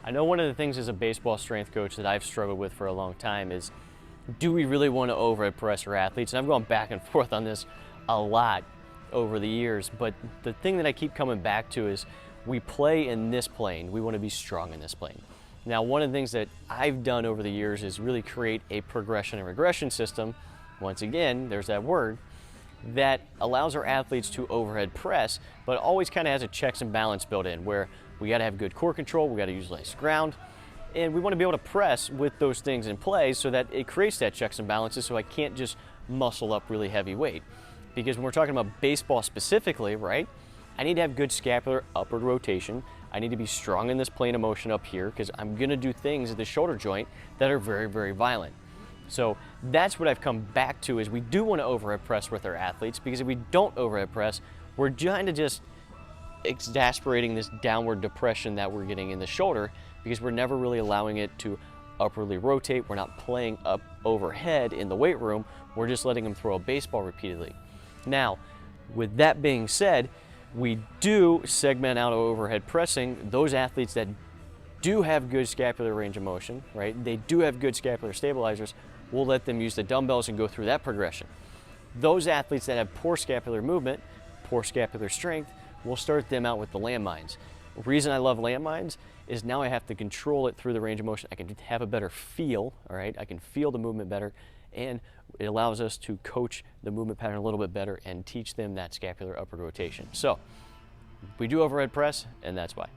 I know one of the things as a baseball strength coach that I've struggled with for a long time is, do we really want to overhead press our athletes? And I've gone back and forth on this a lot over the years, but the thing that I keep coming back to is we play in this plane. We want to be strong in this plane. Now, one of the things that I've done over the years is really create a progression and regression system. Once again, there's that word, that allows our athletes to overhead press, but always kind of has a checks and balance built in where we got to have good core control, we got to utilize ground, and we want to be able to press with those things in play so that it creates that checks and balances so I can't just muscle up really heavy weight. Because when we're talking about baseball specifically, right, I need to have good scapular upward rotation. I need to be strong in this plane of motion up here because I'm going to do things at the shoulder joint that are very, very violent. So that's what I've come back to is we do want to overhead press with our athletes, because if we don't overhead press, we're kind of just exasperating this downward depression that we're getting in the shoulder because we're never really allowing it to upwardly rotate. We're not playing up overhead in the weight room. We're just letting them throw a baseball repeatedly. Now, with that being said, we do segment out overhead pressing those athletes that do have good scapular range of motion, right? They do have good scapular stabilizers. We'll let them use the dumbbells and go through that progression. Those athletes that have poor scapular movement, poor scapular strength, we'll start them out with the landmines. The reason I love landmines is now I have to control it through the range of motion. I can have a better feel, all right? I can feel the movement better, and it allows us to coach the movement pattern a little bit better and teach them that scapular upward rotation. So we do overhead press, and that's why.